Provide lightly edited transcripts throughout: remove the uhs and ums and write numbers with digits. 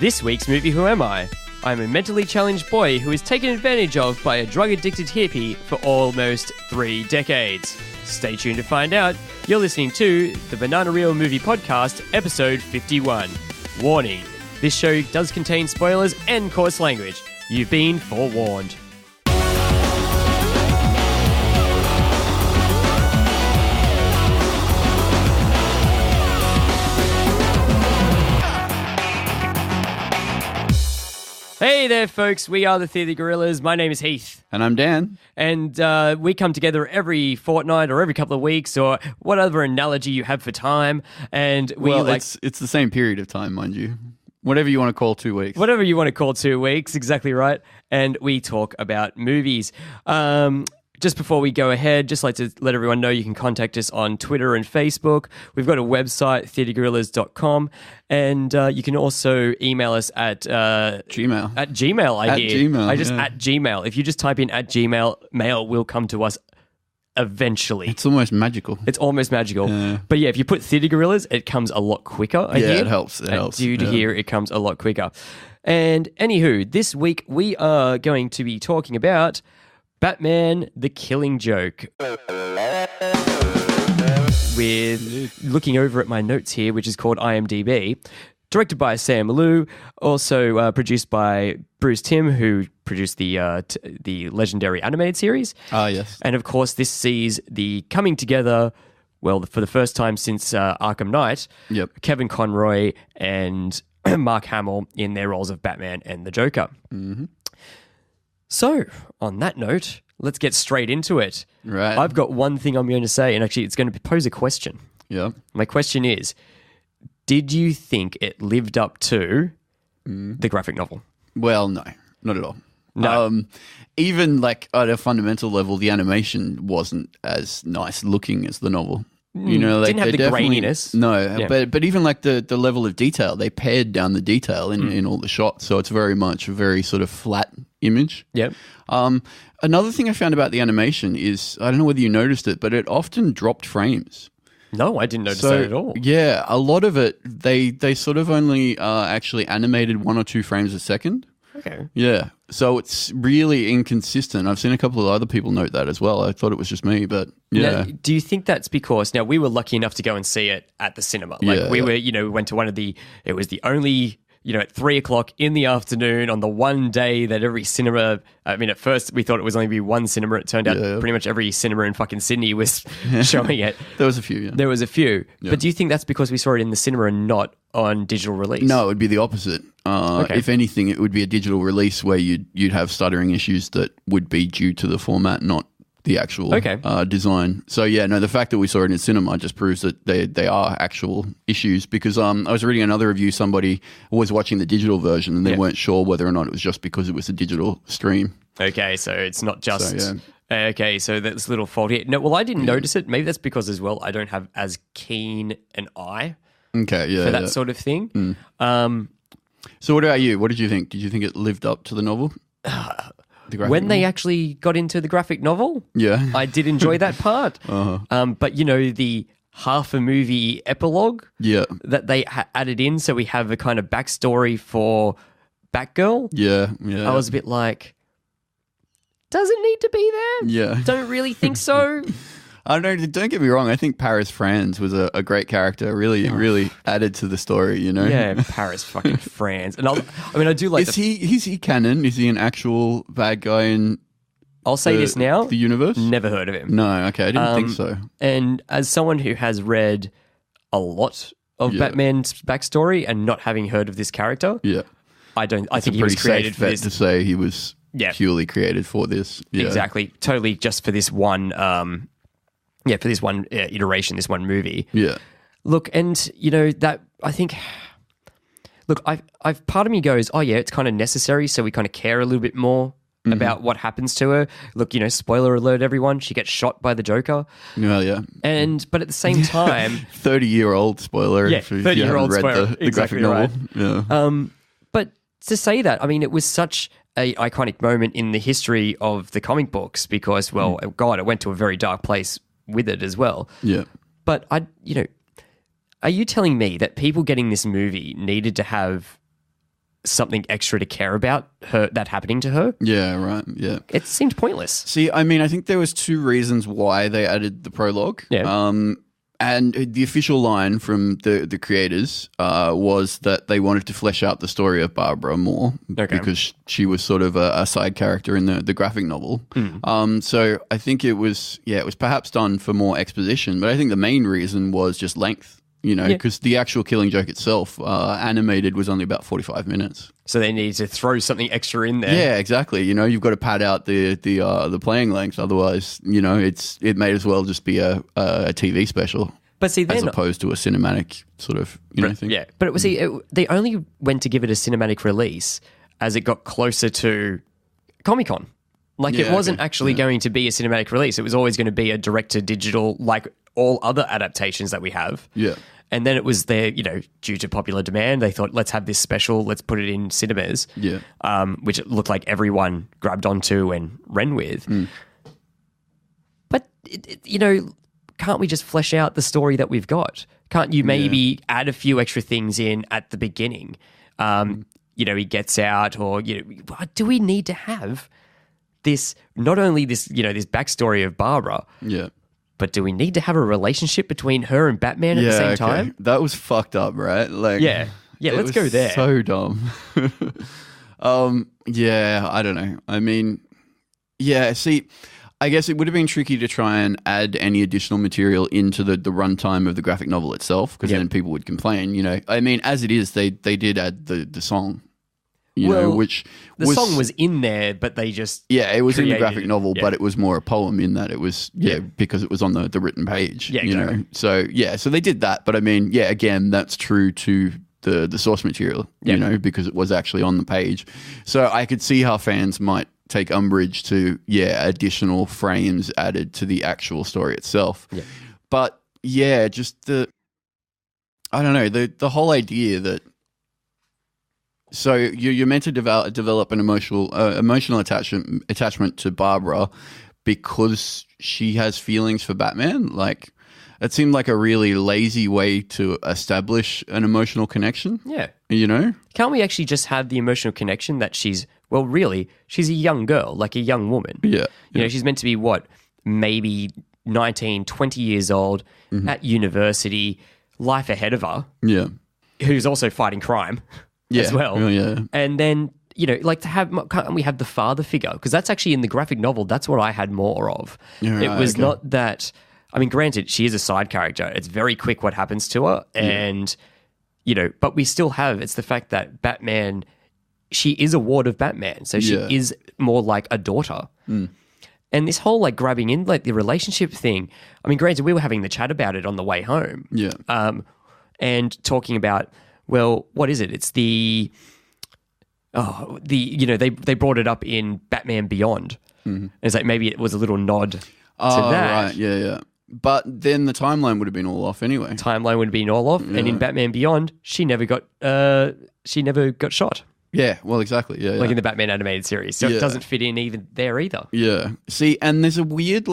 This week's movie Who Am I? I'm a mentally challenged boy who is taken advantage of by a drug-addicted hippie for almost 3 decades. Stay tuned to find out. You're listening to the Banana Reel Movie Podcast, episode 51. Warning, this show does contain spoilers and coarse language. You've been forewarned. Hey there, folks. We are the Theatre Gorillas. My name is Heath. And I'm Dan. And we come together every fortnight or every couple of weeks or whatever analogy you have for time. And it's the same period of time, mind you. Whatever you want to call 2 weeks. Whatever you want to call 2 weeks, exactly right. And we talk about movies. Just before we go ahead, just like to let everyone know you can contact us on Twitter and Facebook. We've got a website, theatregorillas.com, and you can also email us at Gmail. At Gmail, I hear. Gmail, At Gmail. If you just type in at Gmail, mail will come to us eventually. It's almost magical. It's almost magical. Yeah. But yeah, if you put Theatre Gorillas, it comes a lot quicker, I hear. It helps. It helps. Due to here, it comes a lot quicker. And anywho, this week we are going to be talking about Batman, The Killing Joke. With looking over at my notes here, which is called IMDb. Directed by Sam Liu, also produced by Bruce Timm, who produced the legendary animated series. Ah, yes. And of course, this sees the coming together, well, for the first time since Arkham Knight, Kevin Conroy and Mark Hamill in their roles of Batman and the Joker. Mm-hmm. So, on that note, let's get straight into it. Right. I've got one thing I'm going to say, and actually it's going to pose a question. Yeah. My question is, did you think it lived up to the graphic novel? Well, no, not at all. No. Even like at a fundamental level, the animation wasn't as nice looking as the novel. You know, like didn't have the graininess. No, Yeah. but even like the level of detail, they pared down the detail in all the shots, so it's very much a very sort of flat image. Yep. Another thing I found about the animation is, I don't know whether you noticed it, but it often dropped frames. No, I didn't notice that at all. Yeah, a lot of it, they sort of only actually animated 1 or 2 frames a second. Okay. Yeah, so it's really inconsistent. I've seen a couple of other people note that as well. I thought it was just me, but yeah. Now, do you think that's because, now we were lucky enough to go and see it at the cinema. Like we went to one of it was the only, at 3 o'clock in the afternoon on the one day that every cinema, I mean, at first we thought it was only be one cinema. It turned out pretty much every cinema in fucking Sydney was showing it. There was a few, yeah. There was a few. Yeah. But do you think that's because we saw it in the cinema and not on digital release? No, it would be the opposite. Okay. If anything, it would be a digital release where you'd have stuttering issues that would be due to the format, not the actual design. So yeah, no, the fact that we saw it in cinema just proves that they are actual issues, because I was reading another review, somebody was watching the digital version and they weren't sure whether or not it was just because it was a digital stream. Okay, so it's not just... Okay, so that's a little faulty. No, well, I didn't notice it. Maybe that's because as well I don't have as keen an eye for that sort of thing. So what about you? What did you think? Did you think it lived up to the novel? When they actually got into the graphic novel, I did enjoy that part. But the half a movie epilogue that they added in, so we have a kind of backstory for Batgirl. Yeah. I was a bit like, does it need to be there? Yeah. Don't really think so. I don't get me wrong. I think Paris Franz was a great character. Really added to the story, Yeah, Paris fucking Franz. And I do like... Is he canon? Is he an actual bad guy in... I'll say this now. The universe? Never heard of him. No, okay. I didn't think so. And as someone who has read a lot of Batman's backstory and not having heard of this character, I think he was created for this. To say he was purely created for this. Yeah. Exactly. Totally just for this one... for this one iteration, this one movie. Yeah. Look, and that I think. Look, I've part of me goes, oh yeah, it's kind of necessary, so we kind of care a little bit more about what happens to her. Look, spoiler alert, everyone, she gets shot by the Joker. Well, yeah. But at the same time, 30-year-old spoiler. Yeah, if you 30-year-old haven't read spoiler. the Exactly graphic novel. Yeah. But to say that, I mean, it was such a iconic moment in the history of the comic books because, well, God, it went to a very dark place with it as well. Yeah. But are you telling me that people getting this movie needed to have something extra to care about her that happening to her. Yeah, right. Yeah. It seemed pointless. See, I mean, I think there was 2 reasons why they added the prologue. Yeah. And the official line from the creators was that they wanted to flesh out the story of Barbara more because she was sort of a side character in the graphic novel. So I think it was perhaps done for more exposition, but I think the main reason was just length. Because the actual Killing Joke itself, animated, was only about 45 minutes. So they needed to throw something extra in there. Yeah, exactly. You've got to pad out the playing length. Otherwise, it may as well just be a TV special. But see, as opposed to a cinematic sort of thing. Yeah, but they only went to give it a cinematic release as it got closer to Comic-Con. Like it wasn't actually going to be a cinematic release. It was always going to be a direct-to-digital, like all other adaptations that we have. Yeah. And then it was there, due to popular demand, they thought, let's have this special, let's put it in cinemas. Yeah. Which it looked like everyone grabbed onto and ran with. But, can't we just flesh out the story that we've got? Can't you maybe add a few extra things in at the beginning? He gets out, or, do we need to have this, not only this, this backstory of Barbara, but do we need to have a relationship between her and Batman at the same time? That was fucked up, right? Like, let's go there. So dumb. I don't know. I mean, see, I guess it would have been tricky to try and add any additional material into the runtime of the graphic novel itself, because then people would complain. I mean, as it is, they did add the song. Which the song was in there, but they just it was in the graphic novel, but it was more a poem in that it was because it was on the written page. So they did that, but I mean, again, that's true to the source material, because it was actually on the page. So I could see how fans might take umbrage to additional frames added to the actual story itself. But just the whole idea that. So you're meant to develop an emotional attachment to Barbara because she has feelings for Batman. Like, it seemed like a really lazy way to establish an emotional connection. Yeah. Can't we actually just have the emotional connection that she's a young girl, like a young woman. Yeah. She's meant to be maybe 19, 20 years old at university, life ahead of her. Yeah. Who's also fighting crime. As well. And then, can't we have the father figure? Because that's actually in the graphic novel, that's what I had more of. It was not that, I mean, granted, she is a side character. It's very quick what happens to her. And, but we still have, it's the fact that Batman, she is a ward of Batman. So she is more like a daughter. And this whole grabbing in, the relationship thing, I mean, granted, we were having the chat about it on the way home. Yeah. And talking about, well, what is it? It's they brought it up in Batman Beyond. It's like maybe it was a little nod to that. Right, yeah. But then the timeline would have been all off anyway. Timeline would have been all off, and in Batman Beyond, she never got shot. Yeah, well, exactly. Yeah, like in the Batman animated series. So it doesn't fit in even there either. Yeah. See, and there's a weird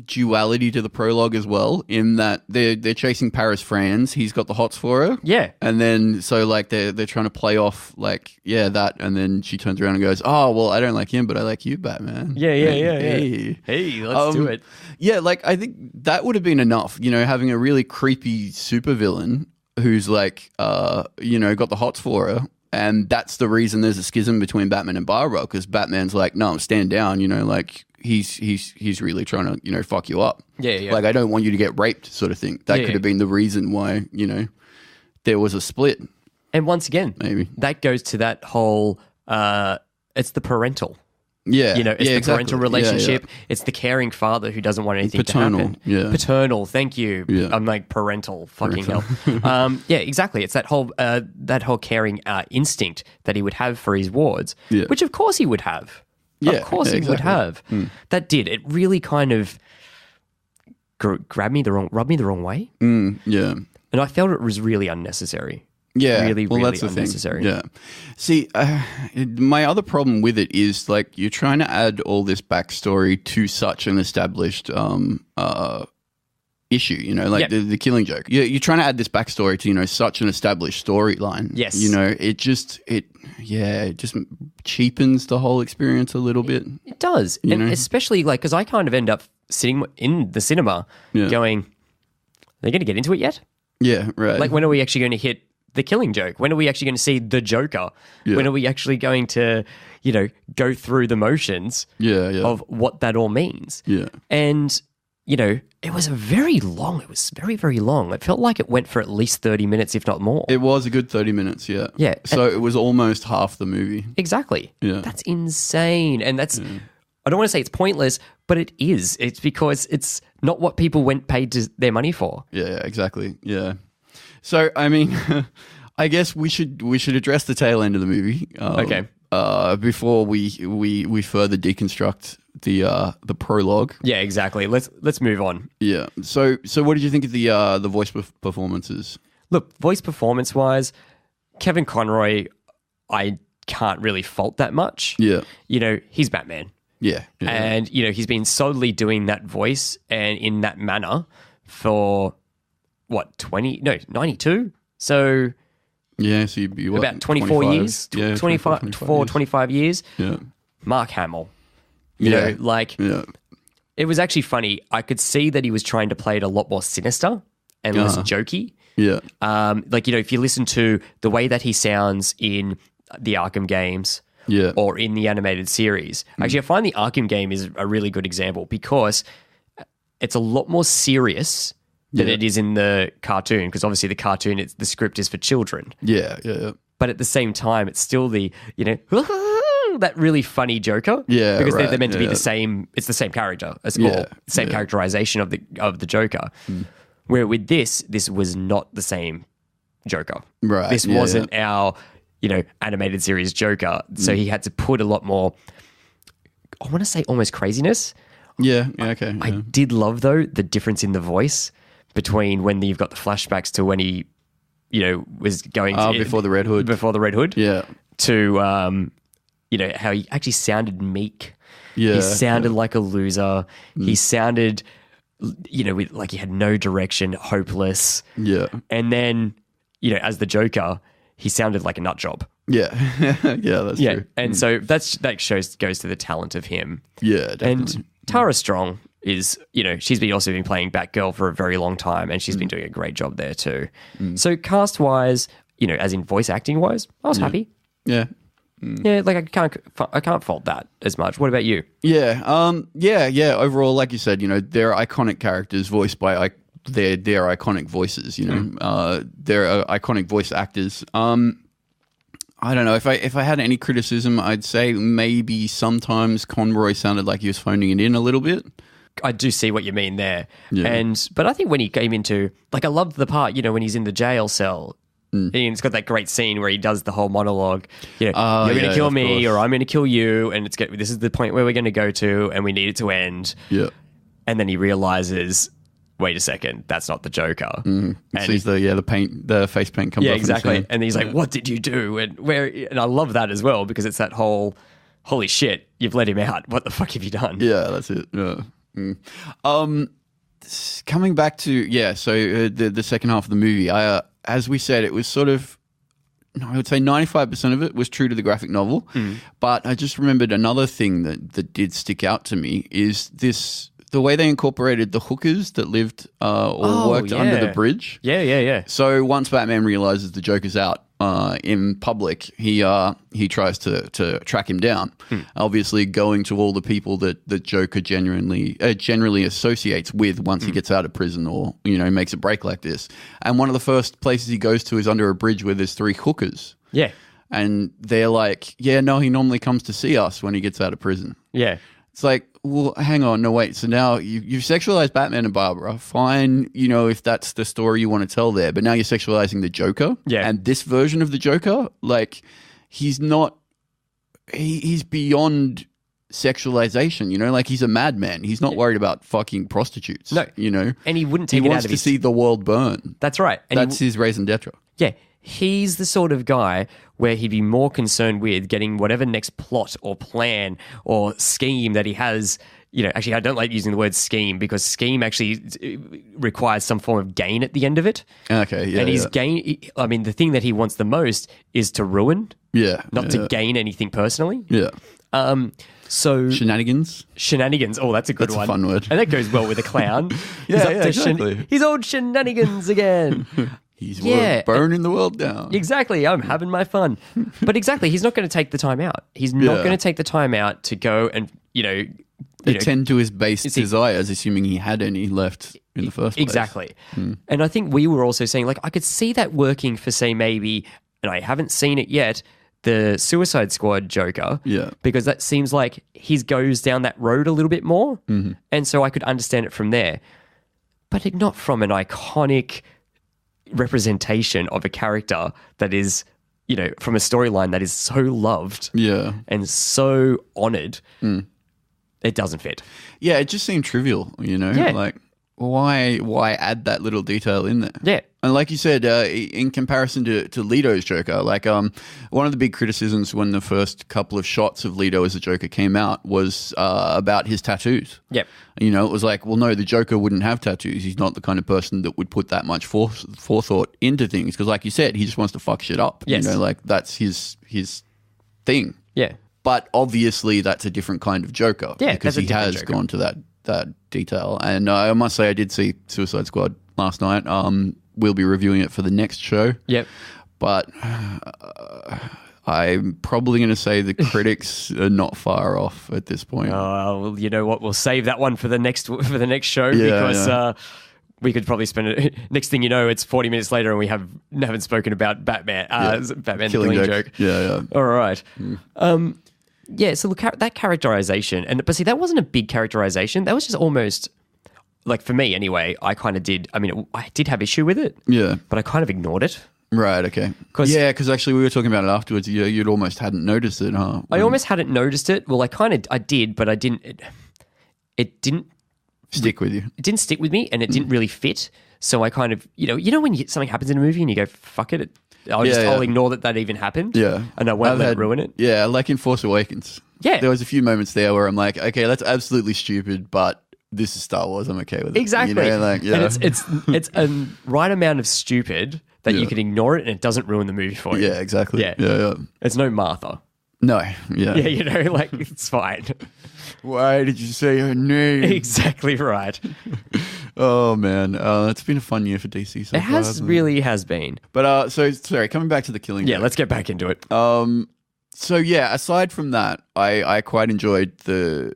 duality to the prologue as well, in that they're chasing Paris France. He's got the hots for her. Yeah. And then so they're trying to play off that, and then she turns around and goes, "Oh, well, I don't like him, but I like you, Batman." Yeah. Hey, let's do it. Yeah, I think that would have been enough, having a really creepy supervillain who's got the hots for her. And that's the reason there's a schism between Batman and Barbara, because Batman's like, no, stand down, he's really trying to, fuck you up. Yeah. I don't want you to get raped, sort of thing. That could have been the reason why, there was a split. And once again, maybe that goes to that whole, it's the parental. Yeah. It's the parental relationship. Yeah. It's the caring father who doesn't want anything to happen. Yeah. Paternal, thank you. Yeah. I'm like parental, fucking hell. Yeah, exactly. It's that whole caring instinct that he would have for his wards, which of course he would have. Yeah, of course he would have. That did. It really kind of rubbed me the wrong way. Yeah. And I felt it was really unnecessary. Yeah, really that's unnecessary. Yeah. See, my other problem with it is you're trying to add all this backstory to such an established issue, you know, like the Killing Joke. You're trying to add this backstory to, you know, such an established storyline. Yes. You know, it just cheapens the whole experience a little bit. It does. And know? Especially like, because I kind of end up sitting in the cinema going, are they going to get into it yet? Yeah, right. Like, when are we actually going to hit the Killing Joke? When are we actually going to see the Joker? Yeah. When are we actually going to, you know, go through the motions of what that all means? Yeah. And, you know, it was very long. It was very, very long. It felt like it went for at least 30 minutes, if not more. It was a good 30 minutes, yeah. Yeah. So it was almost half the movie. Exactly. Yeah. That's insane. And that's, I don't want to say it's pointless, but it is. It's because it's not what people paid their money for. Yeah, exactly. Yeah. So, I mean, I guess we should address the tail end of the movie. Okay. Before we further deconstruct the prologue. Yeah, exactly. Let's move on. Yeah. So what did you think of the voice performances? Look, voice performance wise, Kevin Conroy, I can't really fault that much. Yeah. You know, he's Batman. Yeah. And you know, he's been solidly doing that voice and in that manner for what, 92? So yeah, so you'd be what, about 24 years? Yeah, 25 years. Yeah. Mark Hamill. You know, like it was actually funny. I could see that he was trying to play it a lot more sinister and less jokey. Yeah. Like, you know, if you listen to the way that he sounds in the Arkham games or in the animated series. Actually, I find the Arkham game is a really good example because it's a lot more serious than it is in the cartoon, because obviously the cartoon, the script is for children. Yeah. But at the same time, it's still the, you know, that really funny Joker. Yeah, because they're meant to be the same. It's the same character as well, same characterization of the Joker. Where with this was not the same Joker. Right. This wasn't our, you know, animated series Joker. So he had to put a lot more, I want to say almost craziness. Yeah. Okay. I did love though the difference in the voice between when you've got the flashbacks to when he, you know, was going before the Red Hood. Before the Red Hood. Yeah. To you know, how he actually sounded meek. Yeah. He sounded like a loser. He sounded, you know, like he had no direction, hopeless. Yeah. And then, you know, as the Joker, he sounded like a nut job. Yeah. Yeah, that's true. And so goes to the talent of him. Yeah, definitely. And Tara Strong is, you know, she's also been playing Batgirl for a very long time, and she's been doing a great job there too. So cast-wise, you know, as in voice acting-wise, I was happy. Yeah. Yeah, like I can't fault that as much. What about you? Yeah. Overall, like you said, you know, they're iconic characters voiced by their iconic voices. You know, they're iconic voice actors. I don't know if I had any criticism, I'd say maybe sometimes Conroy sounded like he was phoning it in a little bit. I do see what you mean there. Yeah. But I think when he came into, like, I loved the part, you know, when he's in the jail cell. And it's got that great scene where he does the whole monologue. You know, you're going to kill me, or I'm going to kill you, and this is the point where we're going to go to, and we need it to end. Yeah. And then he realizes, wait a second, that's not the Joker. And sees the face paint comes off. Yeah, exactly. And he's like, what did you do? And I love that as well, because it's that whole, holy shit, you've let him out. What the fuck have you done? Yeah, that's it. Yeah. Coming back to so the second half of the movie, as we said, it was sort of, I would say 95% of it was true to the graphic novel. But I just remembered another thing that did stick out to me is the way they incorporated the hookers that lived or worked under the bridge. Yeah. So once Batman realizes the Joker's out in public, he tries to track him down. Obviously, going to all the people that the Joker generally associates with once he gets out of prison, or, you know, makes a break like this. And one of the first places he goes to is under a bridge where there's 3 hookers. Yeah. And they're like, he normally comes to see us when he gets out of prison. Yeah. It's like, well, hang on, no, wait. So now you've sexualized Batman and Barbara. Fine, you know, if that's the story you want to tell there. But now you're sexualizing the Joker. Yeah. And this version of the Joker, like, he's beyond sexualization, you know? Like, he's a madman. He's not worried about fucking prostitutes. No. You know? And he wouldn't take it out of He wants to see the world burn. That's right. And that's his raison d'etre. Yeah. He's the sort of guy where he'd be more concerned with getting whatever next plot or plan or scheme that he has, actually I don't like using the word scheme because scheme actually requires some form of gain at the end of it. Okay, yeah. And his gain, I mean, the thing that he wants the most is to ruin, not to gain anything personally. Yeah. So shenanigans. Oh, that's a good one. That's a fun word. And that goes well with a clown. Exactly. He's old shenanigans again. He's burning the world down. Exactly. I'm having my fun. But exactly, he's not going to take the time out. He's not going to take the time out to go and, attend to his base desires, assuming he had any left in the first place. Exactly. And I think we were also saying, I could see that working for, say, maybe, and I haven't seen it yet, the Suicide Squad Joker. Yeah. Because that seems like he goes down that road a little bit more. Mm-hmm. And so I could understand it from there. But not from an iconic representation of a character that is, from a storyline that is so loved and so honored. It doesn't fit. Yeah, it just seemed trivial, like why add that little detail in there? Yeah. And like you said, in comparison to Leto's Joker, one of the big criticisms when the first couple of shots of Leto as a Joker came out was about his tattoos. Yep. It was like, well, no, the Joker wouldn't have tattoos. He's not the kind of person that would put that much forethought into things. Because like you said, he just wants to fuck shit up. Yes. That's his thing. Yeah. But obviously that's a different kind of Joker. Yeah, because he has Joker. gone to that detail. And I must say I did see Suicide Squad last night. We'll be reviewing it for the next show. Yep. But I'm probably going to say the critics are not far off at this point. Oh, well, you know what? We'll save that one for the next show because we could probably spend it. Next thing you know, it's 40 minutes later and we haven't spoken about Batman. Batman Killing Joke. Yeah. All right. So look, that characterization, but see, that wasn't a big characterization. That was just almost, like for me anyway, I kind of did. I mean, I did have issue with it. Yeah. But I kind of ignored it. Right, okay. Because actually we were talking about it afterwards. You'd almost hadn't noticed it, huh? I almost hadn't noticed it. Well, I did, but I didn't. It didn't stick with you. It didn't stick with me, and it didn't really fit. So I kind of, when something happens in a movie and you go, fuck it, I'll ignore that even happened. Yeah. And I won't let it ruin it. Yeah, like in Force Awakens. Yeah. There was a few moments there where I'm like, okay, that's absolutely stupid, but this is Star Wars. I'm okay with it. Exactly. And it's a right amount of stupid that you can ignore it and it doesn't ruin the movie for you. Yeah, exactly. Yeah. It's no Martha. No. Yeah. Yeah, it's fine. Why did you say her name? Exactly right. Oh man, it's been a fun year for DC. So it has been. But sorry, coming back to the Killing Joke. Yeah, let's get back into it. So yeah, aside from that, I quite enjoyed the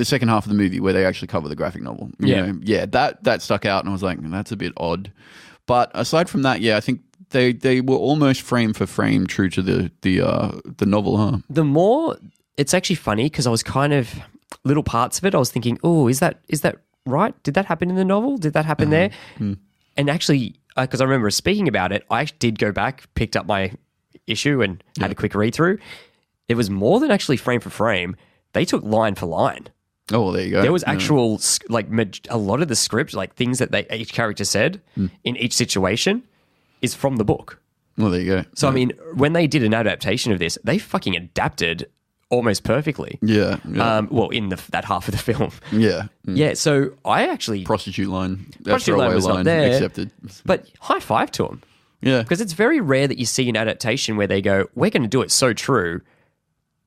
second half of the movie where they actually cover the graphic novel. That stuck out, and I was like, that's a bit odd. But aside from that, I think they were almost frame for frame true to the novel, huh? The more, it's actually funny because I was kind of little parts of it. I was thinking, oh, is that right? Did that happen in the novel? Did that happen there? And actually, because I remember speaking about it, I did go back, picked up my issue, and had a quick read through. It was more than actually frame for frame. They took line for line. Oh, well, there you go. There was actual a lot of the script, like things that each character said in each situation, is from the book. Well, there you go. So, I mean, when they did an adaptation of this, they fucking adapted almost perfectly. Yeah. Well, in that half of the film. Yeah. Yeah, so I actually... Prostitute line. Prostitute line was not there. Accepted. But high five to them. Yeah. Because it's very rare that you see an adaptation where they go, we're going to do it so true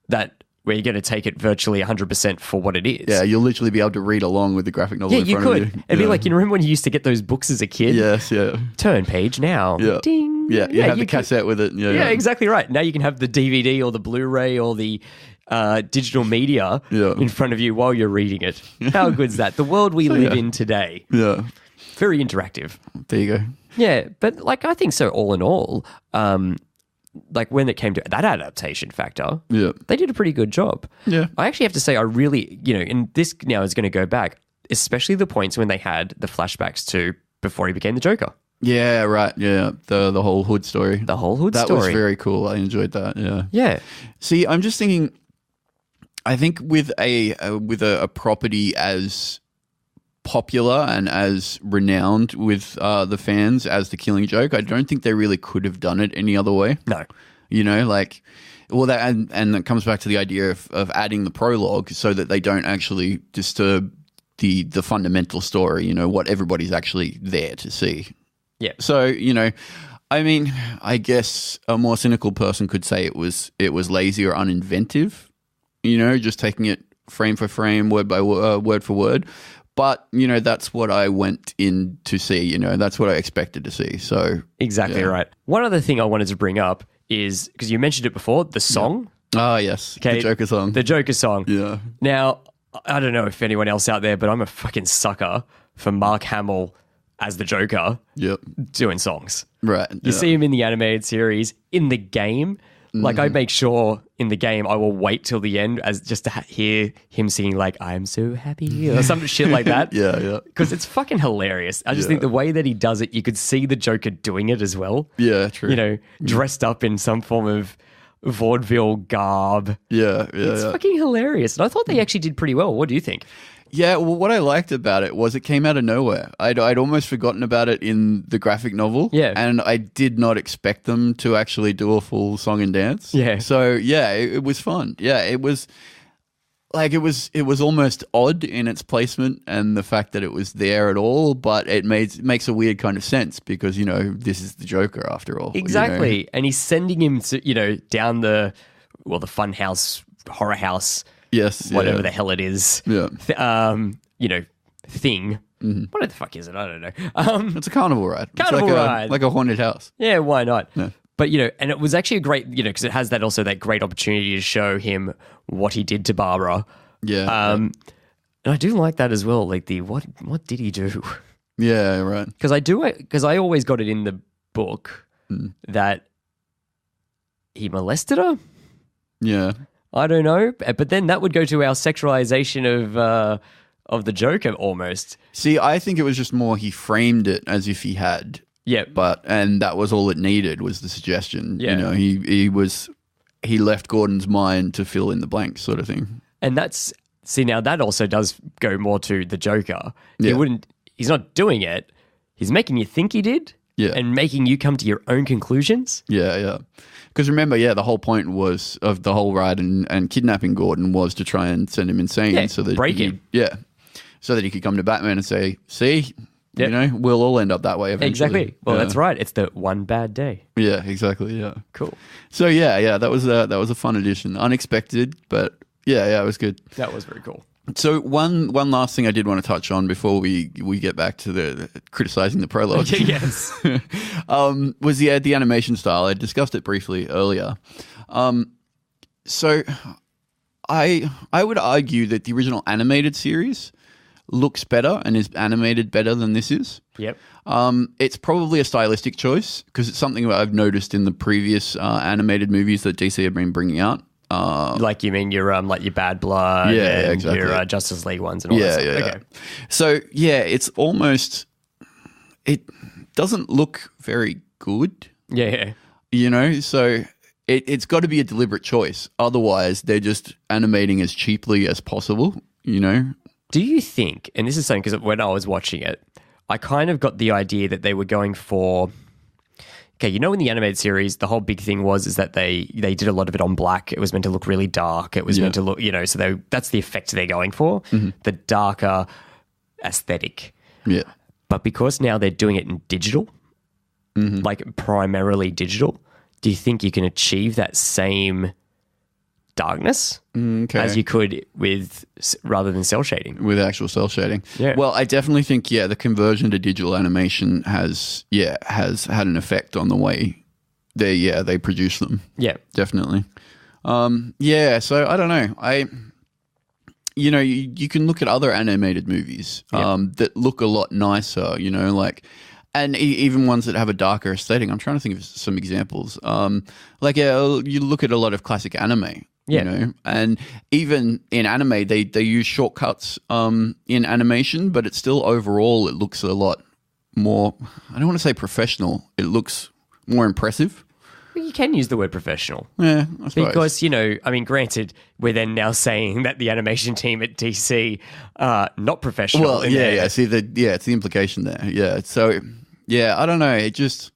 that we're going to take it virtually 100% for what it is. Yeah, you'll literally be able to read along with the graphic novel in front of you. It'd be like, remember when you used to get those books as a kid? Yes, yeah. Turn page now. Yeah. Ding. Yeah, you have the cassette with it. Yeah, exactly right. Now you can have the DVD or the Blu-ray or the digital media in front of you while you're reading it. How good's that? The world we live in today. Yeah. Very interactive. There you go. Yeah, but I think so all in all, when it came to that adaptation factor, they did a pretty good job. Yeah. I actually have to say I really, and this now is going to go back, especially the points when they had the flashbacks to before he became the Joker. Yeah, right. Yeah, the whole Hood story. The whole Hood story. That was very cool. I enjoyed that. Yeah. Yeah. See, I'm just thinking, I think with a property as popular and as renowned with the fans as the Killing Joke, I don't think they really could have done it any other way. No. you know, like, well, that and that comes back to the idea of adding the prologue so that they don't actually disturb the fundamental story, you know, what everybody's actually there to see. Yeah. So, you know, I mean, I guess a more cynical person could say it was lazy or uninventive, you know, just taking it frame for frame, word by word for word. But, you know, that's what I went in to see, you know, that's what I expected to see. So exactly right. One other thing I wanted to bring up is, because you mentioned it before, the song. Ah, yes. Okay. The Joker song. The Joker song. Yeah. Now, I don't know if anyone else out there, but I'm a fucking sucker for Mark Hamill as the Joker doing songs. Right. You see him in the animated series, in the game. Like, I make sure in the game I will wait till the end as just to hear him singing, like, I'm so happy, or some shit like that. Yeah. Because it's fucking hilarious. I just think the way that he does it, you could see the Joker doing it as well. Yeah, true. You know, dressed up in some form of vaudeville garb. Yeah. It's fucking hilarious. And I thought they actually did pretty well. What do you think? Yeah, well, what I liked about it was it came out of nowhere. I'd almost forgotten about it in the graphic novel. Yeah. And I did not expect them to actually do a full song and dance. Yeah. So, yeah, it was fun. Yeah, it was like it was almost odd in its placement and the fact that it was there at all, but it makes a weird kind of sense because, you know, this is the Joker after all. Exactly. You know? And he's sending him to, you know, down the fun house, horror house. Yes. Whatever the hell it is. Yeah. You know, thing. What the fuck is it? I don't know. It's a carnival ride. Carnival ride. Like a haunted house. Yeah, why not? Yeah. But, you know, and it was actually a great, you know, because it has that great opportunity to show him what he did to Barbara. Yeah. And I do like that as well. Like what did he do? Yeah, right. Because I always got it in the book that he molested her. Yeah. I don't know, but then that would go to our sexualization of the Joker almost. See, I think it was just more he framed it as if he had. Yeah. And that was all it needed was the suggestion. Yeah. You know, he left Gordon's mind to fill in the blanks sort of thing. And now that also does go more to the Joker. Yeah. He's not doing it. He's making you think he did. Yeah. And making you come to your own conclusions. Yeah. Because remember, the whole point was of the whole ride and kidnapping Gordon was to try and send him insane so that break him. Yeah. So that he could come to Batman and say, see, you know, we'll all end up that way eventually. Exactly. Well, that's right. It's the one bad day. Yeah, exactly. Yeah. Cool. So that was a fun addition. Unexpected, but yeah, it was good. That was very cool. So one last thing I did want to touch on before we get back to the criticizing the prologue. Yes. Was the animation style. I discussed it briefly earlier. So I would argue that the original animated series looks better and is animated better than this is. Yep. It's probably a stylistic choice because it's something that I've noticed in the previous animated movies that DC have been bringing out. Like you mean your like your Bad Blood, and exactly. your Justice League ones and all that stuff. Yeah. Okay. So it's almost, it doesn't look very good. Yeah. You know, so it's got to be a deliberate choice. Otherwise, they're just animating as cheaply as possible. You know. Do you think? And this is something because when I was watching it, I kind of got the idea that they were going for. Okay, you know, in the animated series, the whole big thing is that they did a lot of it on black. It was meant to look really dark. It was meant to look, you know, so that's the effect they're going for, the darker aesthetic. Yeah. But because now they're doing it in digital, like primarily digital, do you think you can achieve that same darkness as you could rather than cell shading? With actual cell shading. Yeah. Well, I definitely think, the conversion to digital animation has had an effect on the way they produce them. Yeah. Definitely. So I don't know. You can look at other animated movies that look a lot nicer, you know, like, and even ones that have a darker aesthetic. I'm trying to think of some examples. You look at a lot of classic anime. Yeah. You know, and even in anime, they use shortcuts in animation, but it's still overall it looks a lot more. I don't want to say professional. It looks more impressive. Well, you can use the word professional. Yeah, I suppose. Because, you know, I mean, granted, we're then now saying that the animation team at DC are not professional. Well, See, it's the implication there. Yeah. So, I don't know. It just.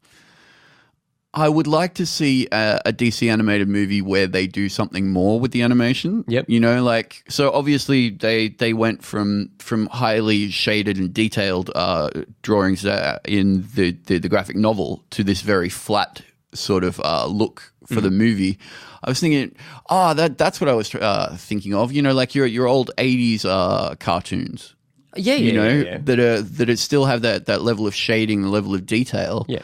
I would like to see a DC animated movie where they do something more with the animation. Yep. You know, like, so obviously they went from highly shaded and detailed drawings in the graphic novel to this very flat sort of look for the movie. I was thinking, that's what I was thinking of. You know, like your old 80s cartoons. Yeah. That still have that level of shading, the level of detail. Yeah.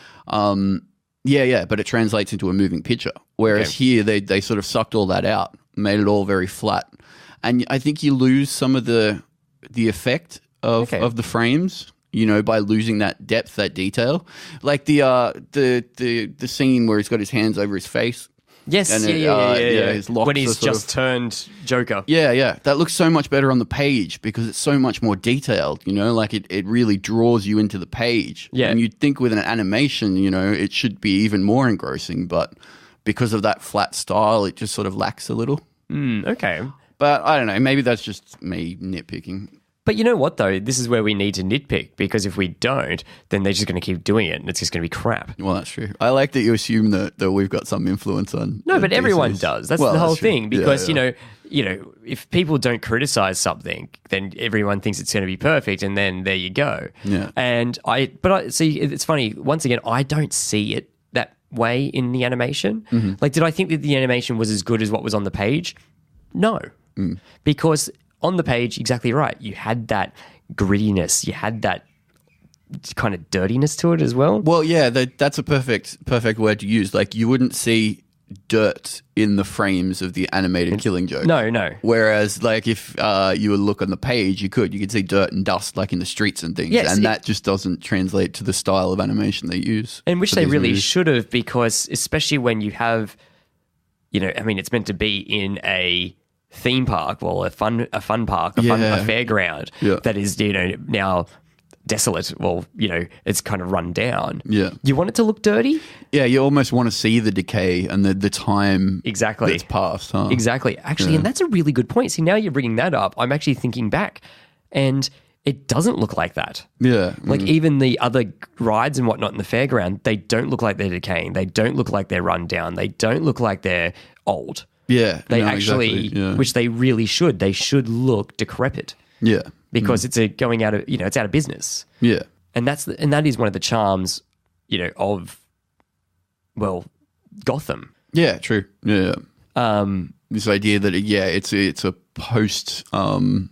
But it translates into a moving picture. Whereas here, they sort of sucked all that out, made it all very flat, and I think you lose some of the effect of the frames. You know, by losing that depth, that detail, like the scene where he's got his hands over his face. Yes, and his locks when he's just turned Joker. Yeah. That looks so much better on the page because it's so much more detailed, you know, like it really draws you into the page. Yeah. And you'd think with an animation, you know, it should be even more engrossing, but because of that flat style, it just sort of lacks a little. Okay. But I don't know, maybe that's just me nitpicking. But you know what, though? This is where we need to nitpick, because if we don't, then they're just going to keep doing it and it's just going to be crap. Well, that's true. I like that you assume that we've got some influence on... No, but everyone does. That's the whole thing. Because, yeah. you know, if people don't criticize something, then everyone thinks it's going to be perfect, and then there you go. Yeah. And I see, it's funny, once again, I don't see it that way in the animation. Mm-hmm. Like, did I think that the animation was as good as what was on the page? No. Because... on the page, exactly right. You had that grittiness. You had that kind of dirtiness to it as well. Well, yeah, that's a perfect word to use. Like, you wouldn't see dirt in the frames of the animated Killing Joke. No. Whereas, like, if you would look on the page, you could see dirt and dust, like, in the streets and things. Yes, and that just doesn't translate to the style of animation they use. And which they really should have, because especially when you have, you know, I mean, it's meant to be in a theme park, well, a fun park, a fairground that is, you know, now desolate. Well, you know, it's kind of run down. Yeah. You want it to look dirty? Yeah, you almost want to see the decay and the time exactly that's passed. Huh? Exactly. Actually, and that's a really good point. See, now you're bringing that up. I'm actually thinking back, and it doesn't look like that. Yeah. Like even the other rides and whatnot in the fairground, they don't look like they're decaying. They don't look like they're run down. They don't look like they're old. Yeah, they actually, which they really should. They should look decrepit. Yeah, because it's going out of, you know, it's out of business. Yeah, and that is one of the charms, you know, of, well, Gotham. Yeah, true. Yeah, this idea that it's a post. What's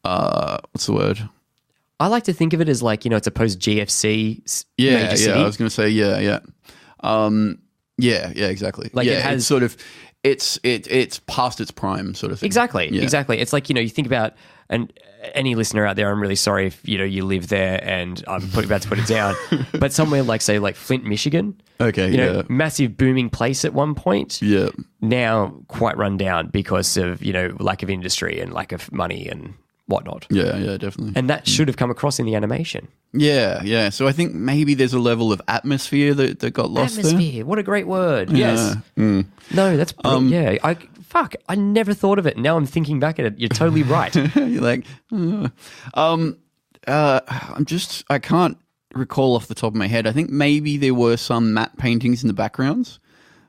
the word? I like to think of it as like, you know, it's a post GFC. Major city. I was going to say yeah, exactly. Like it has it's sort of. It's past its prime, sort of thing. Exactly. It's like, you know, you think about, and any listener out there, I'm really sorry if, you know, you live there and I'm about to put it down, but somewhere like, say, like Flint, Michigan. Okay, you know, massive booming place at one point. Yeah. Now quite run down because of, you know, lack of industry and lack of money and whatnot. Yeah, definitely. And that should have come across in the animation. Yeah. So I think maybe there's a level of atmosphere that got lost there. Atmosphere, what a great word. Yes. No, that's brilliant. I never thought of it. Now I'm thinking back at it. You're totally right. You're like, I can't recall off the top of my head. I think maybe there were some matte paintings in the backgrounds.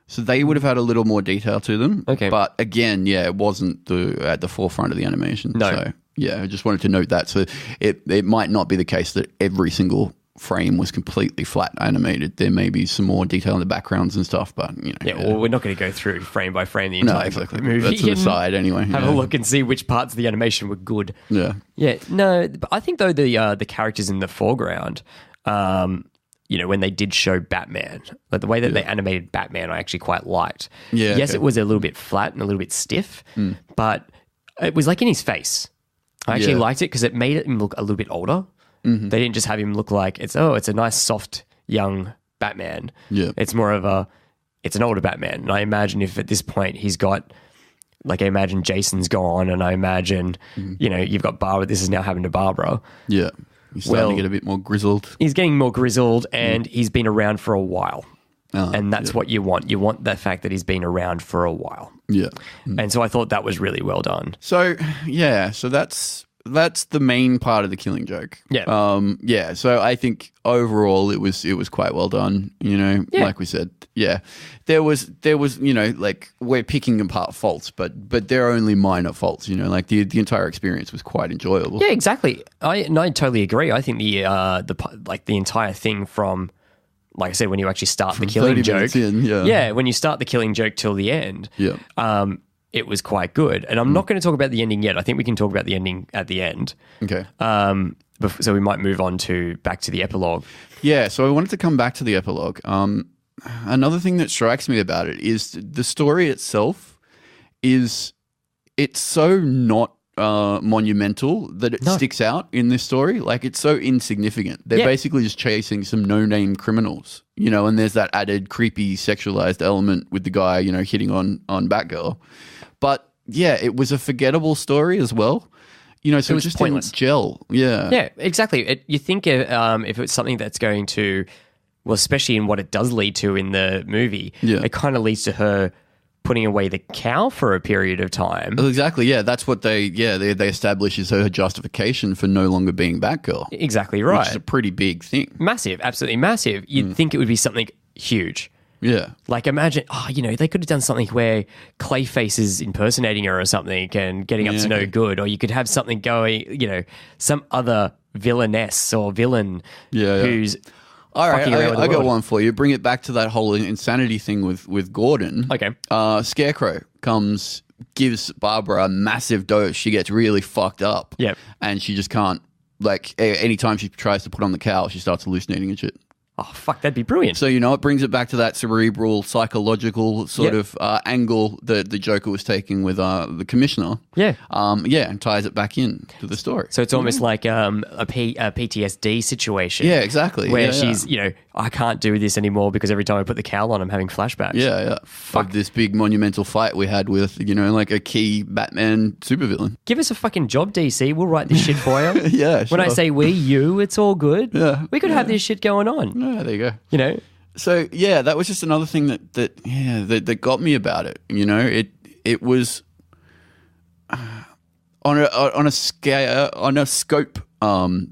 So they would have had a little more detail to them. Okay. But again, it wasn't at the forefront of the animation. No. So, I just wanted to note that. So it might not be the case that every single frame was completely flat animated. There may be some more detail in the backgrounns and stuff, but, you know. Yeah, well, we're not going to go through frame by frame the entire movie. That's an aside anyway. Have a look and see which parts of the animation were good. Yeah. Yeah, no, but I think, though, the characters in the foreground, you know, when they did show Batman, like the way that they animated Batman, I actually quite liked. Yeah. Yes, it was a little bit flat and a little bit stiff, but it was like in his face. I actually liked it because it made him look a little bit older. Mm-hmm. They didn't just have him look like it's a nice, soft, young Batman. Yeah. It's more of it's an older Batman. And I imagine if at this point he's got, like, I imagine Jason's gone, and I imagine, you know, you've got Barbara. This is now happened to Barbara. Yeah. He's starting to get a bit more grizzled. He's getting more grizzled, and he's been around for a while. And that's what you want. You want the fact that he's been around for a while. Yeah. And so I thought that was really well done. So, so that's that's the main part of the Killing Joke. Yeah. So I think overall it was quite well done. Like we said, there was like we're picking apart faults, but they're only minor faults. Like the entire experience was quite enjoyable. Yeah, exactly. I totally agree. I think the entire thing from, like I said, when you actually start the Killing Joke, when you start the Killing Joke till the end, it was quite good. And I'm not going to talk about the ending yet. I think we can talk about the ending at the end. Okay. So we might move on back to the epilogue. Yeah, so I wanted to come back to the epilogue. Another thing that strikes me about it is the story itself it's so not monumental that it sticks out in this story. Like, it's so insignificant. They're basically just chasing some no-name criminals, and there's that added creepy sexualized element with the guy, hitting on Batgirl. But yeah, it was a forgettable story as well. So it just pointless. Didn't gel. Yeah. Yeah, exactly. You think if it's something that's going to, well, especially in what it does lead to in the movie, it kind of leads to her putting away the cow for a period of time. Exactly, yeah. That's what they establish as her justification for no longer being Batgirl. Exactly right. Which is a pretty big thing. Massive, absolutely massive. You'd think it would be something huge. Yeah. Like, imagine, they could have done something where Clayface is impersonating her or something and getting up to no good. Or you could have something going, some other villainess or villain who's all right, I got one for you. Bring it back to that whole insanity thing with Gordon. Okay. Scarecrow comes, gives Barbara a massive dose. She gets really fucked up. Yeah. And she just can't, like, anytime she tries to put on the cowl, she starts hallucinating and shit. Oh, fuck, that'd be brilliant. So, it brings it back to that cerebral, psychological sort of angle that the Joker was taking with the Commissioner. Yeah. And ties it back in to the story. So it's almost like a PTSD situation. Yeah, exactly. Where she's, I can't do this anymore because every time I put the cowl on, I'm having flashbacks. Yeah. Fuck. Of this big monumental fight we had with, like a key Batman supervillain. Give us a fucking job, DC. We'll write this shit for you. Yeah, sure. When I say you, it's all good. Yeah. We could have this shit going on. Yeah, there you go. So yeah, that was just another thing that got me about it. It was on a scope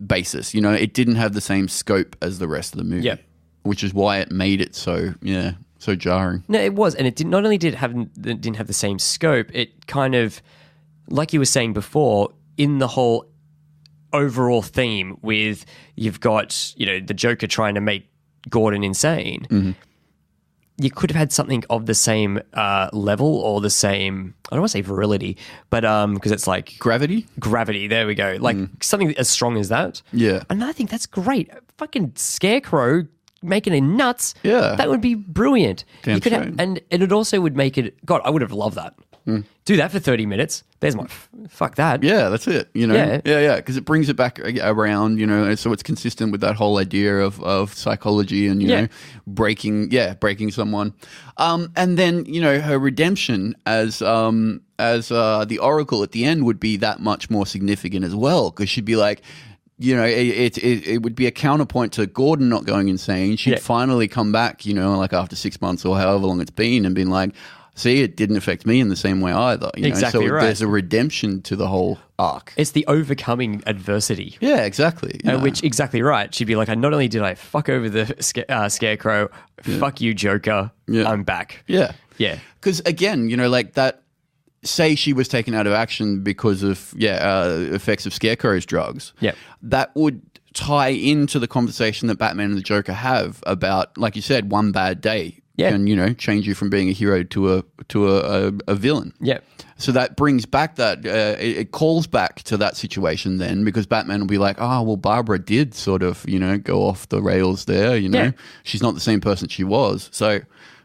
basis. It didn't have the same scope as the rest of the movie. Yeah. Which is why it made it so jarring. No, it was, and it did not only didn't have the same scope. It kind of, like you were saying before, in the whole overall theme with you've got the Joker trying to make Gordon insane. Mm-hmm. You could have had something of the same level or the same, I don't want to say virility, but because it's like gravity, there we go, like something as strong as that. Yeah. And I think that's great. Fucking Scarecrow making it nuts. Yeah. That would be brilliant. Damn you could straight. have, and it also would make it, God, I would have loved that. Do that for 30 minutes. There's my fuck that. Yeah, that's it. Yeah. Because it brings it back around. So it's consistent with that whole idea of psychology and breaking someone. And then her redemption as the Oracle at the end would be that much more significant as well, because she'd be like, it would be a counterpoint to Gordon not going insane. She'd finally come back, like after 6 months or however long it's been, and been like, see, it didn't affect me in the same way either. Exactly right. There's a redemption to the whole arc. It's the overcoming adversity. Yeah, exactly. Which, exactly right. She'd be like, not only did I fuck over the Scarecrow, fuck you, Joker, I'm back. Yeah. Yeah. Because again, like that, say she was taken out of action because of, effects of Scarecrow's drugs. Yeah. That would tie into the conversation that Batman and the Joker have about, like you said, one bad day. Can change you from being a hero to a villain. Yeah. So that brings back that it calls back to that situation then, because Batman will be like, Barbara did sort of go off the rails there. She's not the same person she was. So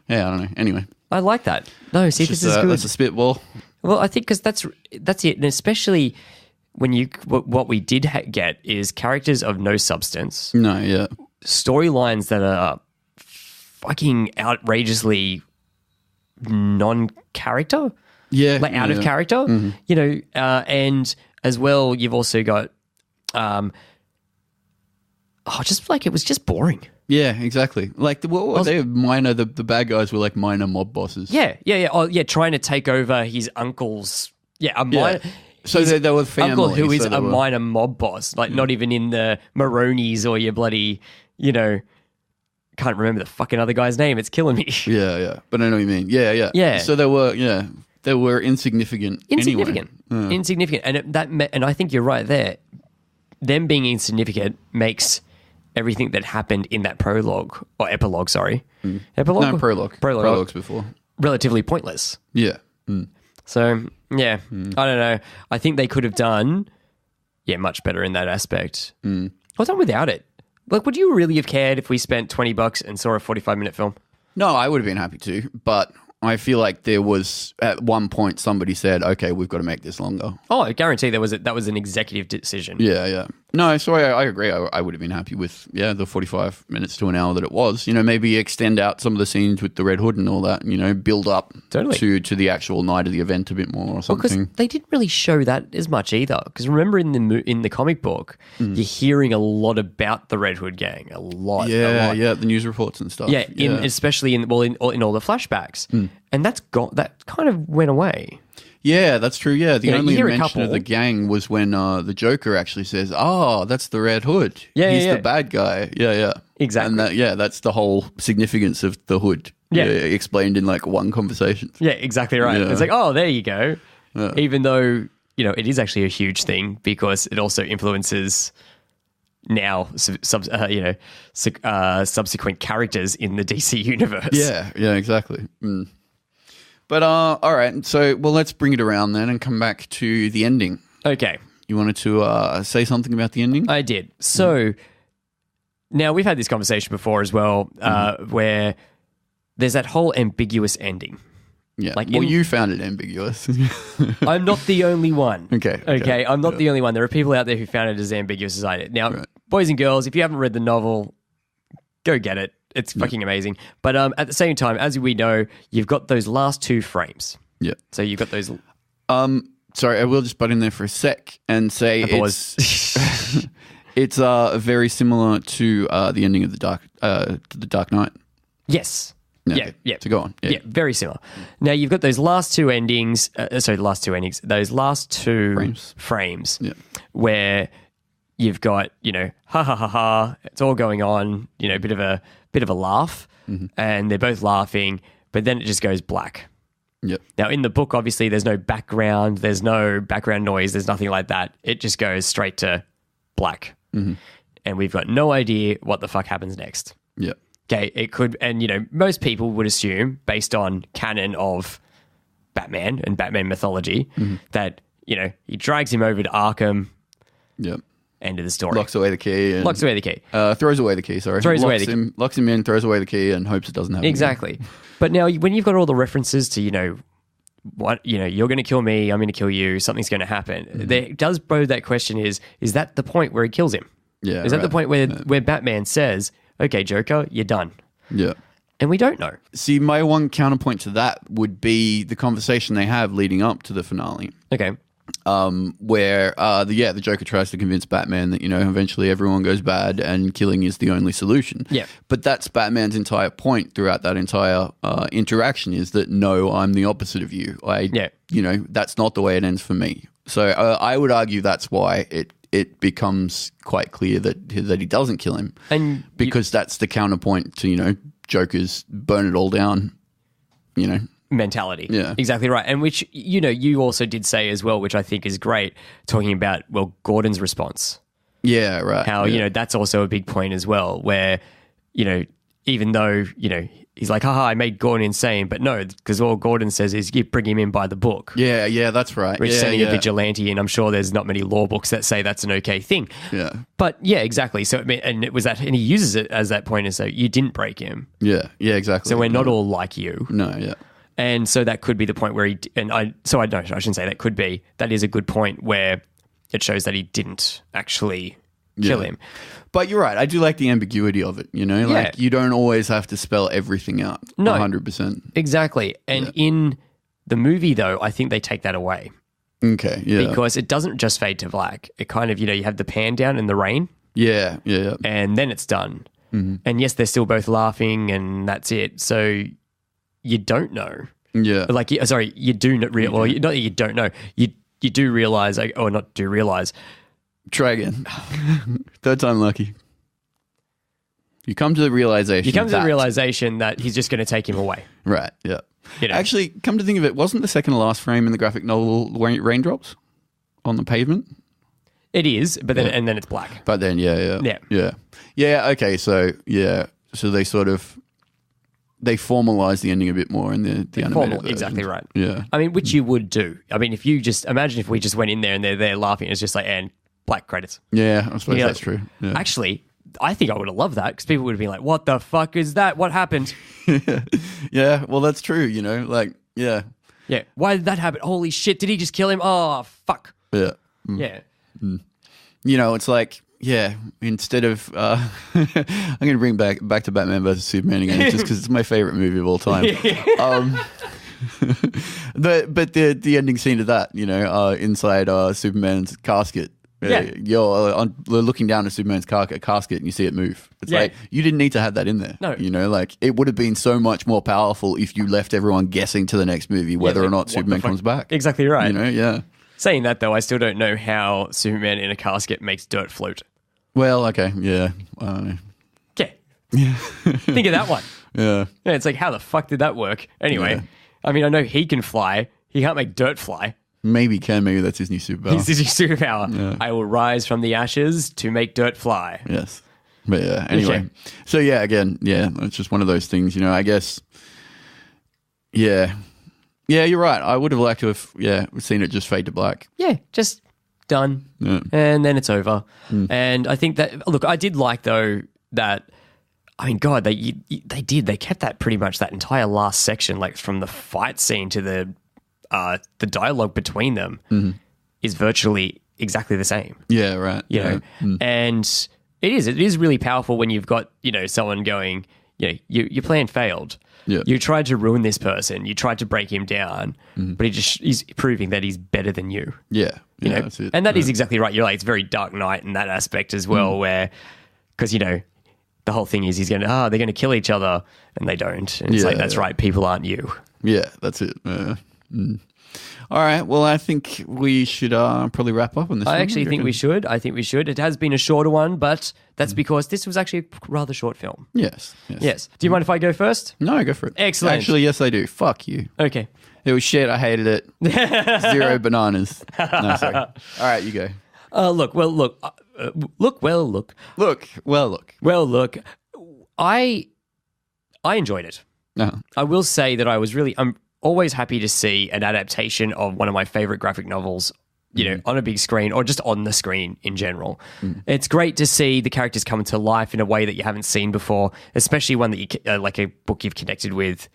I don't know. Anyway, I like that. No, see, this is good. That's a spitball. Well, I think because that's it, and especially when what we did get is characters of no substance. No, yeah. Storylines that are fucking outrageously non-character, like out of character, and as well, you've also got, just like it was just boring. Yeah, exactly. Like what were they minor? The bad guys were like minor mob bosses. Yeah. Oh, yeah, trying to take over his uncle's. Yeah, a minor. So they were family. Uncle who is so a minor mob boss, like not even in the Maronis or your bloody, can't remember the fucking other guy's name. It's killing me. Yeah. But I know what you mean. Yeah. So they were insignificant. Insignificant. Anyway. Insignificant. And I think you're right there. Them being insignificant makes everything that happened in that prologue, or epilogue, sorry. Epilogue? No, prologue. Prologue's before. Relatively pointless. Yeah. So, I don't know. I think they could have done, much better in that aspect. Or done without it. Like, would you really have cared if we spent $20 and saw a 45-minute film? No, I would have been happy to, but I feel like there was, at one point, somebody said, okay, we've got to make this longer. Oh, I guarantee that was an executive decision. Yeah. No, so I agree. I would have been happy with, the 45 minutes to an hour that it was. Maybe extend out some of the scenes with the Red Hood and all that, build up to the actual night of the event a bit more or something. Because they didn't really show that as much either. Because remember in the comic book, you're hearing a lot about the Red Hood gang. A lot. Yeah, the news reports and stuff. Yeah, especially in all the flashbacks. And that kind of went away. Yeah, that's true. Yeah, the only mention of the gang was when the Joker actually says, "Oh, that's the Red Hood. He's the bad guy." Yeah. Exactly. And that's the whole significance of the Hood. Yeah, explained in like one conversation. Yeah, exactly right. Yeah. It's like, oh, there you go. Yeah. Even though it is actually a huge thing because it also influences now subsequent characters in the DC universe. Yeah, exactly. But all right, so let's bring it around then and come back to the ending. Okay. You wanted to say something about the ending? I did. So now we've had this conversation before as well, where there's that whole ambiguous ending. Yeah. You found it ambiguous. I'm not the only one. Okay. I'm not the only one. There are people out there who found it as ambiguous as I did. Now, boys and girls, if you haven't read the novel, go get it. It's fucking amazing. But at the same time, as we know, you've got those last two frames. Yeah. So you've got those... Sorry, I will just butt in there for a sec and say it's very similar to the ending of the Dark Knight. Yes. Okay. Yeah. So go on. Yeah, very similar. Now, you've got those last two endings... those last two frames where you've got, it's all going on, bit of a laugh, and they're both laughing, but then it just goes black. Yep. Now, in the book, obviously, there's no background noise, there's nothing like that. It just goes straight to black. And we've got no idea what the fuck happens next. Yep. Okay, it could, and most people would assume, based on canon of Batman and Batman mythology, that, he drags him over to Arkham. Yep. End of the story. Locks away the key. Throws away the key, sorry. Locks him in, throws away the key, and hopes it doesn't happen. Exactly. But now, when you've got all the references to, you're going to kill me, I'm going to kill you, something's going to happen. There does bode that question is that the point where he kills him? Yeah. Is that the point where Batman says, okay, Joker, you're done? Yeah. And we don't know. See, my one counterpoint to that would be the conversation they have leading up to the finale. Okay. Where the Joker tries to convince Batman that eventually everyone goes bad and killing is the only solution. Yeah. But that's Batman's entire point throughout that entire interaction is that no, I'm the opposite of you. That's not the way it ends for me. So I would argue that's why it becomes quite clear that he doesn't kill him, and because that's the counterpoint to Joker's burn it all down. Mentality. Yeah. Exactly right. And which, you also did say as well, which I think is great, talking about, Gordon's response. Yeah, right. How, that's also a big point as well, where, even though, he's like, haha, I made Gordon insane, but no, because all Gordon says is you bring him in by the book. Yeah, that's right. Which sending a vigilante, and I'm sure there's not many law books that say that's an okay thing. Yeah. But yeah, exactly. So, and it was that, and he uses it as that point, and so you didn't break him. Yeah, exactly. So we're not all like you. No, yeah. And so that could be the point where I shouldn't say that could be. That is a good point where it shows that he didn't actually kill him. But you're right. I do like the ambiguity of it, Like, you don't always have to spell everything out 100%. Exactly. And in the movie, though, I think they take that away. Okay, yeah. Because it doesn't just fade to black. It kind of, you have the pan down in the rain. Yeah. And then it's done. And yes, they're still both laughing and that's it. So you don't know. Yeah. You do know. Well, not that you don't know. you do realize, like, or not do realize. Try again. Third time lucky. You come to the realization that he's just going to take him away. Right, yeah. You know? Actually, come to think of it, wasn't the second to last frame in the graphic novel raindrops on the pavement? It is, but then and then it's black. But then, yeah. Okay, so they sort of they formalize the ending a bit more in the animated version. Exactly right. Yeah, I mean, which you would do. I mean, if you just imagine if we just went in there and they're there laughing, it's just like and black credits. Yeah, I suppose that's true. Yeah. Actually, I think I would have loved that because people would have been like, "What the fuck is that? What happened?" Yeah, well, that's true. You know, like yeah. Why did that happen? Holy shit! Did he just kill him? Oh fuck. Yeah. Yeah. You know, it's like, instead of, I'm going to bring back to Batman vs. Superman again, just because it's my favorite movie of all time. But the ending scene of that, you know, inside Superman's casket, you're looking down at Superman's casket and you see it move. It's like, you didn't need to have that in there. No. You know, like, it would have been so much more powerful if you left everyone guessing to the next movie whether or not Superman comes back. Exactly right. You know, yeah. Saying that, though, I still don't know how Superman in a casket makes dirt float. Well, okay, yeah. I don't know. Yeah. Think of that one. Yeah. Yeah, it's like, how the fuck did that work? Anyway, I mean, I know he can fly. He can't make dirt fly. Maybe he can. Maybe that's his new superpower. His new superpower. Yeah. I will rise from the ashes to make dirt fly. Yes. But yeah, anyway. Okay. So yeah, again, it's just one of those things, you know, I guess, yeah, you're right. I would have liked to have, seen it just fade to black. Yeah, just done. Yeah. And then it's over. And I think that, look, I did like, though, that, I mean, God, they kept that pretty much that entire last section, like from the fight scene to the dialogue between them is virtually exactly the same. Yeah, right. You know, and it is really powerful when you've got, you know, someone going, you know, your plan failed. Yeah. You tried to ruin this person. You tried to break him down, but he's proving that he's better than you. Yeah. You know? That's it. And that is exactly right. You're like, it's very Dark Knight in that aspect as well, where, because, you know, the whole thing is they're going to kill each other, and they don't. And it's like, that's right. People aren't you. Yeah, that's it. All right. Well, I think we should probably wrap up on this. I actually think we should. It has been a shorter one, but that's because this was actually a rather short film. Yes. Do you mind if I go first? No, go for it. Excellent. Actually, yes, I do. Fuck you. Okay. It was shit. I hated it. 0 bananas. No, sorry. All right, you go. Look. I enjoyed it. Uh-huh. I will say that I'm always happy to see an adaptation of one of my favorite graphic novels, you know, on a big screen or just on the screen in general. It's great to see the characters come to life in a way that you haven't seen before, especially one that you like a book you've connected with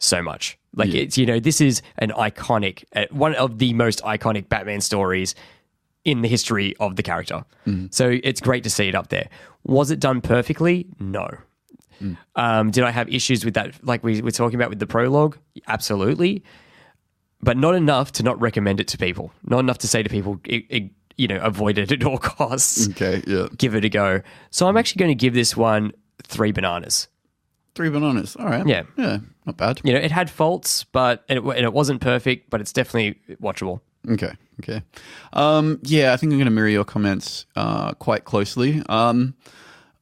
so much. Like it's, you know, this is an iconic, one of the most iconic Batman stories in the history of the character. So it's great to see it up there. Was it done perfectly? No. Did I have issues with that, like we were talking about with the prologue? Absolutely. But not enough to not recommend it to people. Not enough to say to people, you know, avoid it at all costs. Okay, yeah. Give it a go. So I'm actually going to give this one 3 bananas. 3 bananas. All right. Yeah. Yeah, not bad. You know, it had faults, and it wasn't perfect, but it's definitely watchable. Okay. Yeah, I think I'm going to mirror your comments quite closely.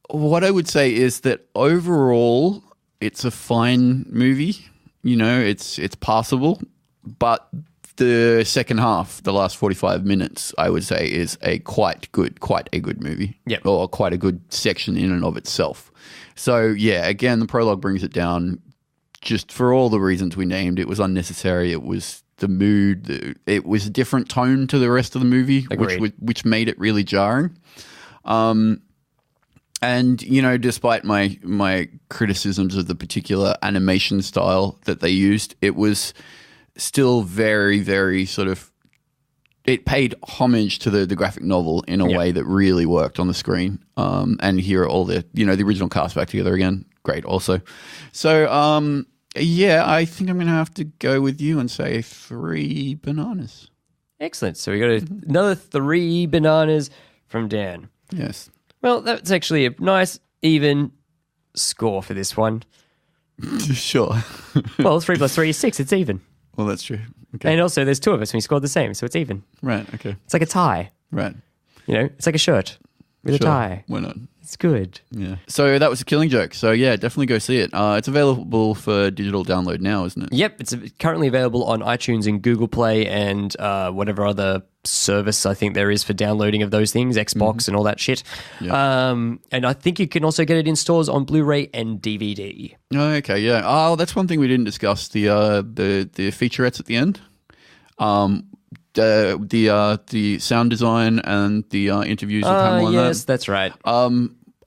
What I would say is that overall, it's a fine movie. You know, it's passable, but the second half, the last 45 minutes, I would say is quite a good movie. Yeah. Or quite a good section in and of itself. So yeah, again, the prologue brings it down just for all the reasons we named. It was unnecessary. It was the mood. It was a different tone to the rest of the movie, which made it really jarring. And, you know, despite my criticisms of the particular animation style that they used, it was still very, very sort of, it paid homage to the graphic novel in a way that really worked on the screen. And here are all the original cast back together again. Great also. So, I think I'm going to have to go with you and say 3 bananas. Excellent. So we got another 3 bananas from Dan. Yes. Well, that's actually a nice, even score for this one. Sure. Well, 3 plus 3 is 6. It's even. Well, that's true. Okay. And also, there's two of us and we scored the same, so it's even. Right, okay. It's like a tie. Right. You know, it's like a shirt with a tie. Why not? It's good. Yeah. So that was a Killing Joke. So yeah, definitely go see it. It's available for digital download now, isn't it? Yep. It's currently available on iTunes and Google Play and whatever other service I think there is for downloading of those things, Xbox and all that shit. Yeah. And I think you can also get it in stores on Blu-ray and DVD. Oh, okay, yeah. Oh, that's one thing we didn't discuss, the featurettes at the end. The sound design and the interviews with Hamill and yes, that's right.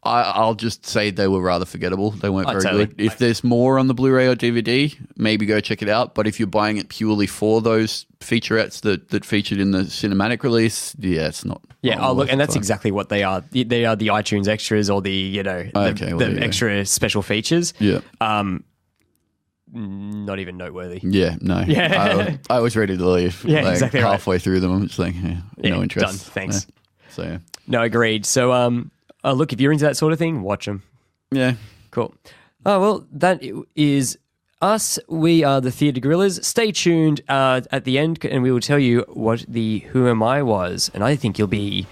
I'll just say they were rather forgettable. They weren't very good. If there's more on the Blu-ray or DVD, maybe go check it out. But if you're buying it purely for those featurettes that featured in the cinematic release, yeah, it's not. Yeah, look, and that's exactly what they are. They are the iTunes extras or the extra special features. Yeah. Not even noteworthy. Yeah, no. Yeah. I was ready to leave. Yeah, exactly halfway through them, I'm just like, no interest. Done. Thanks. Yeah. So, yeah. No, agreed. So, look, if you're into that sort of thing, watch them. Yeah. Cool. Oh, well, that is us. We are the Theatre Gorillas. Stay tuned at the end, and we will tell you what the Who Am I was, and I think you'll be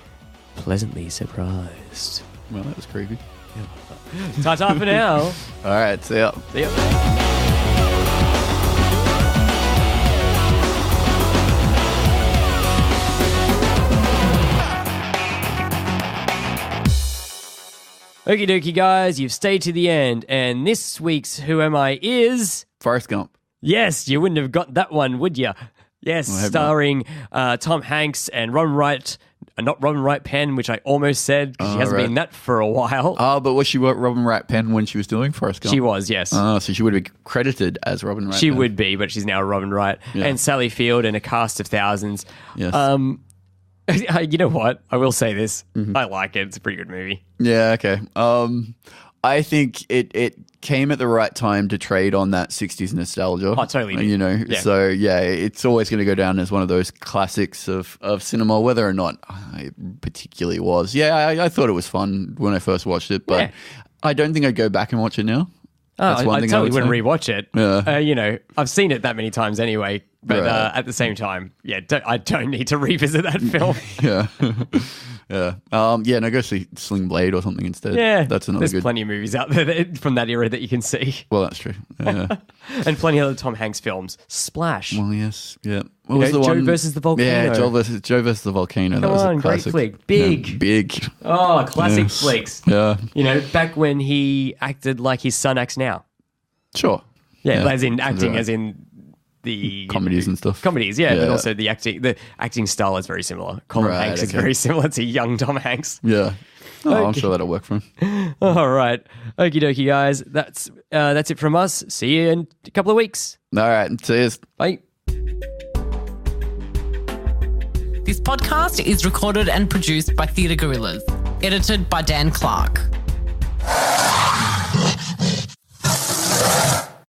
pleasantly surprised. Well, that was creepy. Yeah. Ta-ta for now. All right, see ya. See ya. Okie dokie, guys, you've stayed to the end, and this week's Who Am I is... Forrest Gump. Yes, you wouldn't have got that one, would you? Yes, starring Tom Hanks and Robin Wright, not Robin Wright Penn, which I almost said, because she hasn't been that for a while. Oh, but was she Robin Wright Penn when she was doing Forrest Gump? She was, yes. Oh, so she would be credited as Robin Wright She Penn. would be, but she's now Robin Wright. Yeah. And Sally Field and a cast of thousands. Yes. You know what? I will say this. Mm-hmm. I like it. It's a pretty good movie. Yeah, okay. I think it came at the right time to trade on that 60s nostalgia. Oh, totally. You know, yeah. So yeah, it's always going to go down as one of those classics of cinema, whether or not it particularly was. Yeah, I thought it was fun when I first watched it, but I don't think I'd go back and watch it now. That's one thing I totally wouldn't rewatch it. Yeah. You know, I've seen it that many times anyway, but at the same time, I don't need to revisit that film. Yeah. Yeah. No, go see Sling Blade or something instead. Yeah. That's another There's plenty of movies out there from that era that you can see. Well, that's true. Yeah. And plenty of other Tom Hanks films. Splash. Well, yes. Yeah. What was the Joe one? versus the Volcano. Yeah, Joe versus the Volcano. Come on, great flick. Big. Yeah, big. Oh, classic flicks. Yeah. You know, back when he acted like his son acts now. Sure. Yeah. As in acting, as in the comedies and stuff. Comedies, yeah, but also the acting style is very similar. Colin Hanks is very similar to young Tom Hanks. Yeah. Oh, I'm sure that'll work for him. All right. Okie dokie, guys. That's it from us. See you in a couple of weeks. All right. Cheers. Bye. This podcast is recorded and produced by Theatre Gorillas. Edited by Dan Clark.